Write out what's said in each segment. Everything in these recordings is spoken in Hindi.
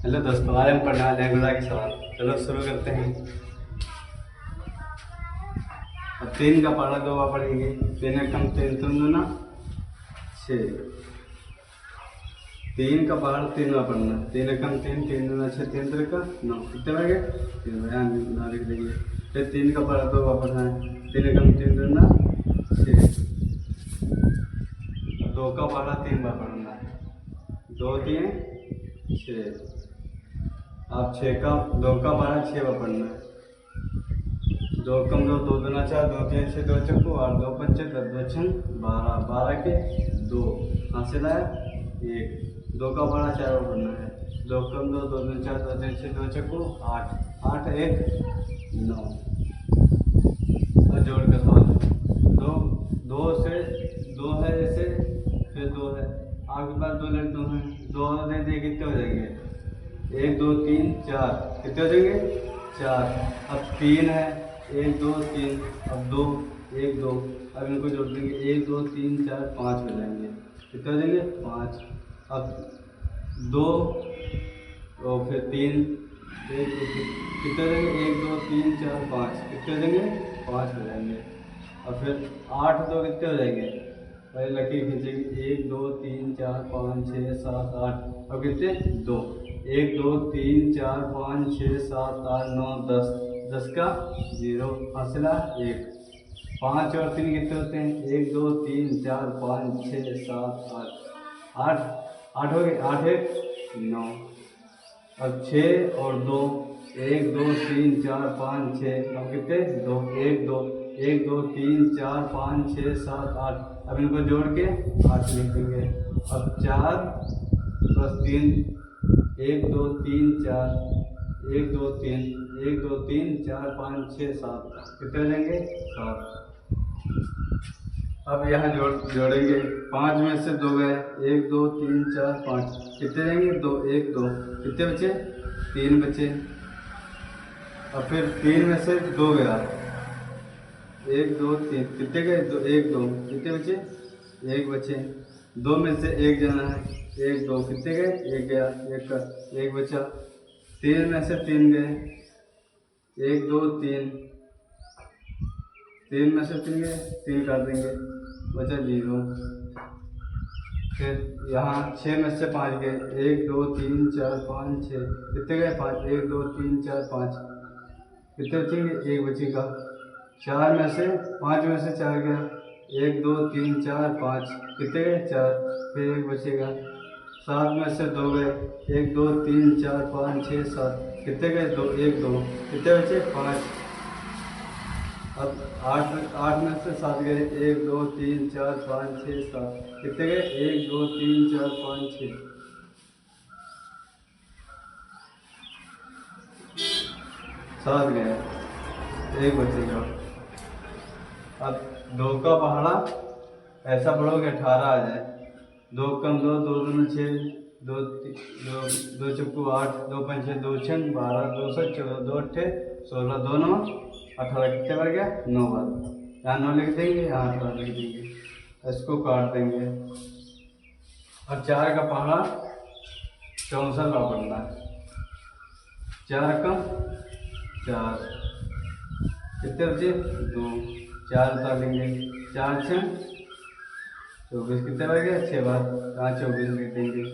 हेलो दोस्तों, आज हम पढ़ने वाले हैं गुणा के सवाल। चलो शुरू करते हैं। अब 3 का पढ़ा 2 बार पढ़ेंगे। 3 एकम 3 3 दूना 6। 3 का पढ़ा 3 बार पढ़ना। 3 एकम 3 3 दूना 6 3 3 का 9। कितने बन गए? 3 बयान ना लिख देंगे। फिर 3 का पढ़ा 2 बार पढ़ना है। 3 एकम 3 दूना 6। 2 का पढ़ा 3 बार पढ़ना है। 2 3 6। अब 6 का 2 का पढ़ा 6 बार पढ़ना है। 2 कम 2 2 दूना 4 2 3 6 2 चक्कू 8 2 5 10 2 6 12 12 के 2 हासिल है 1। 2 का पढ़ा 4 बार पढ़ना है। 2 कम 2 2 दूना 4 2 3 6 2 चक्कू 8 8 1 9। और जोड़ का सवाल 2 2 से 2 है ऐसे, फिर 2 है आगे बार 2 लड़ 2 हैं 2 दे दे कितने हो जाएंगे? 1 2 3 4 कितने हो जाएंगे? 4। अब 3 है 1 2 3 अब 2 1 2 अब इनको जोड़ देंगे 1 2 3 4 5 हो जाएंगे। कितने हो जाएंगे? 5। अब 2 और फिर 3 1 2 3 कितने हो जाएंगे? 1 2 3 4 5 कितने हो जाएंगे? 5 हो जाएंगे। और फिर 8 2 कितने हो जाएंगे? पहले लकीर खींचेंगे 1 2 3 4 5 6 7 8। अब कितने? 2 1 2 3 4 5 6 7 8 9 10 10 का 0 फासला 1। 5 और 3 कितने होते हैं? 1 2 3 4 5 6 7 8 8 8 हो गए 8 1 9। अब 6 और 2 1 2 3 4 5 6 अब कितने? 2 1 2 1 2 3 4 5 6 7 8। अब इनको जोड़ के 8 लिख देंगे। अब 4 + 3 1 2 3 4 1 2 3 1 2 3 4 5 6 7 कितने हो जाएंगे? 7। अब यहाँ जोड़ेंगे 5 में से 2 गए 1 2 3 4 5 कितने जाएंगे? 2 1 2 कितने बचे? 3 बचे। और फिर 3 में से 2 गया 1 2 3 कितने गए? 2 1 2 कितने बचे? 1 बचे। 2 में से 1 जाना है 1 2 कितने गए? 1 गया 1 का 1 बचा। 3 में से 3 गए 1 2 3 3 में से 3 गए 3 काट देंगे बचा 0। फिर यहाँ 6 में से 5 गए 1 2 3 4 5 6 कितने गए? 5 1 2 3 4 5 कितने बचेंगे? 1 बचेगा। 4 में से 5 में से 4 गया 1 2 3 4 5 कितने गए? 4 फिर 1 बचेगा। 7 में से 2 गए 1 2 3 4 5 6 7 कितने गए? 2 1 2 कितने बचे? 5। अब 8 में से 7 गए 1 2 3 4 5 6 7 कितने गए? 1 2 3 4 5 6 7 गए 1 बचेगा। अब 2 का पहाड़ा ऐसा पढ़ोगे 18 आ जाए। 2 कम 2 2 दूना 6 2 2 चक्कू 8 2 5 6 2 6 12 2 7 14 2 8 16 2 9 18 कितने बार गया? 9 बार। यहाँ 9 लिख देंगे यहाँ 18 लिख देंगे। इसको काट देंगे। अब 4 का पहाड़ा 64 बार पढ़ना है। 4 कम 4 कितने बचे? 2 4 उतार लेंगे 4 6 24 कितने बार गया? 6 बार। यहाँ 24 लिख देंगे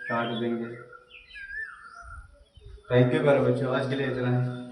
काट देंगे। थैंक यू प्यारे बच्चों, आज के लिए इतना है।